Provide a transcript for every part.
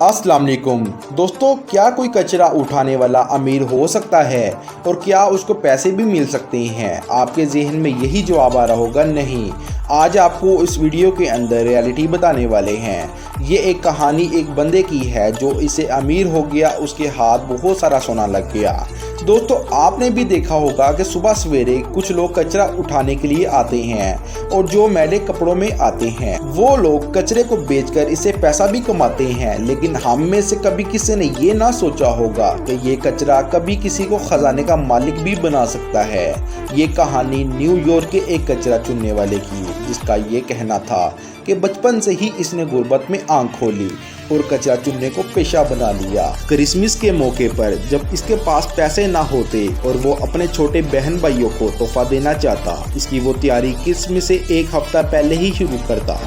अस्सलाम वालेकुम दोस्तों, क्या कोई कचरा उठाने वाला अमीर हो सकता है और क्या उसको पैसे भी मिल सकते हैं? आपके जहन में यही जवाब आ रहा होगा, नहीं। आज आपको इस वीडियो के अंदर रियलिटी बताने वाले हैं। ये एक कहानी एक बंदे की है जो इसे अमीर हो गया, उसके हाथ बहुत सारा सोना लग गया। दोस्तों, आपने भी देखा होगा कि सुबह सवेरे कुछ लोग कचरा उठाने के लिए आते हैं और जो मैले कपड़ों में आते हैं वो लोग कचरे को बेचकर इससे पैसा भी कमाते हैं। लेकिन हम में से कभी किसी ने ये ना सोचा होगा कि ये कचरा कभी किसी को खजाने का मालिक भी बना सकता है। ये कहानी न्यूयॉर्क के एक कचरा चुनने वाले की, जिसका ये कहना था कि बचपन से ही इसने गुर्बत में आंख खोली और कचरा चुनने को पेशा बना लिया। क्रिसमस के मौके पर जब इसके पास पैसे ना होते और वो अपने छोटे बहन भाइयों को तोहफा देना चाहता, इसकी वो तैयारी क्रिसमस से एक हफ्ता पहले ही शुरू करता।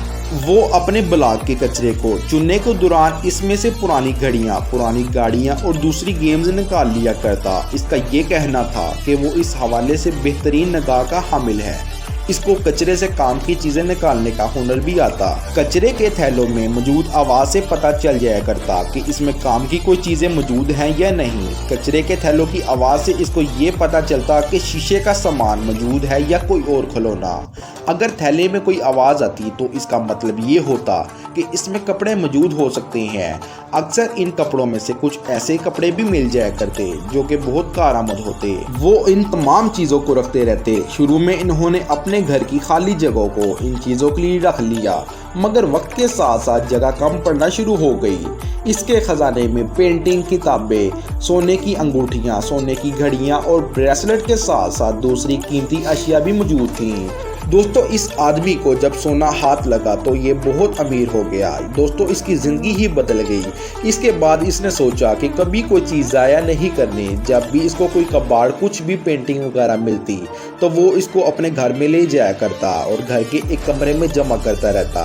वो अपने ब्लॉक के कचरे को चुनने के दौरान इसमें से पुरानी घड़ियां, पुरानी गाड़ियां और दूसरी गेम्स निकाल लिया करता। इसका ये कहना था कि वो इस हवाले से बेहतरीन निगाह का हामिल है। इसको कचरे से काम की चीजें निकालने का हुनर भी आता। कचरे के थैलों में मौजूद आवाज से पता चल जाया करता कि इसमें काम की कोई चीजें मौजूद हैं या नहीं। कचरे के थैलों की आवाज से इसको ये पता चलता कि शीशे का सामान मौजूद है या कोई और खिलौना। अगर थैले में कोई आवाज आती तो इसका मतलब ये होता कि इसमें कपड़े मौजूद हो सकते हैं। अक्सर इन कपड़ों में से कुछ ऐसे कपड़े भी मिल जाया करते जो कि बहुत कारआमद होते। वो इन तमाम चीज़ों को रखते रहते। शुरू में इन्होंने अपने घर की खाली जगहों को इन चीज़ों के लिए रख लिया, मगर वक्त के साथ साथ जगह कम पड़ना शुरू हो गई। इसके खजाने में पेंटिंग, किताबें, सोने की अंगूठियाँ, सोने की घड़ियाँ और ब्रेसलेट के साथ साथ दूसरी कीमती अशिया भी मौजूद थीं। दोस्तों, इस आदमी को जब सोना हाथ लगा तो ये बहुत अमीर हो गया। दोस्तों, इसकी ज़िंदगी ही बदल गई। इसके बाद इसने सोचा कि कभी कोई चीज़ ज़ाया नहीं करनी। जब भी इसको कोई कबाड़, कुछ भी पेंटिंग वगैरह मिलती तो वो इसको अपने घर में ले जाया करता और घर के एक कमरे में जमा करता रहता।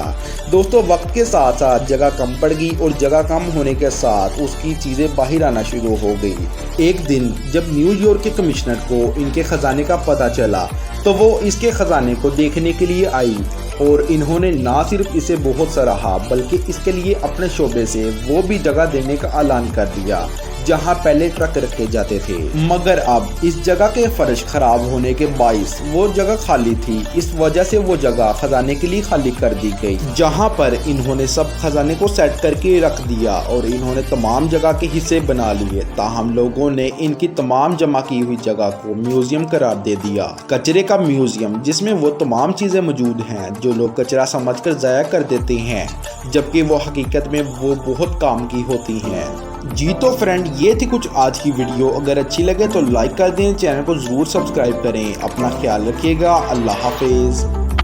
दोस्तों, वक्त के साथ साथ जगह कम पड़ गई और जगह कम होने के साथ उसकी चीज़ें बाहर आना शुरू हो गई। एक दिन जब न्यूयॉर्क के कमिश्नर को इनके खजाने का पता चला तो वो इसके खजाने को देखने के लिए आई और इन्होंने ना सिर्फ इसे बहुत सराहा बल्कि इसके लिए अपने शोबे से वो भी जगह देने का ऐलान कर दिया जहां पहले ट्रक रखे जाते थे। मगर अब इस जगह के फर्श खराब होने के बाइस वो जगह खाली थी। इस वजह से वो जगह खजाने के लिए खाली कर दी गई, जहां पर इन्होंने सब खजाने को सेट करके रख दिया और इन्होंने तमाम जगह के हिस्से बना लिए। ताहम लोगों ने इनकी तमाम जमा की हुई जगह को म्यूजियम करार दे दिया। कचरे का म्यूजियम, जिसमें वो तमाम चीजें मौजूद हैं जो लोग कचरा समझकर ज़ाया कर देते हैं, जबकि वो हकीकत में वो बहुत काम की होती हैं। जी तो फ्रेंड, ये थी कुछ आज की वीडियो। अगर अच्छी लगे तो लाइक कर दें, चैनल को ज़रूर सब्सक्राइब करें। अपना ख्याल रखिएगा। अल्लाह हाफिज़।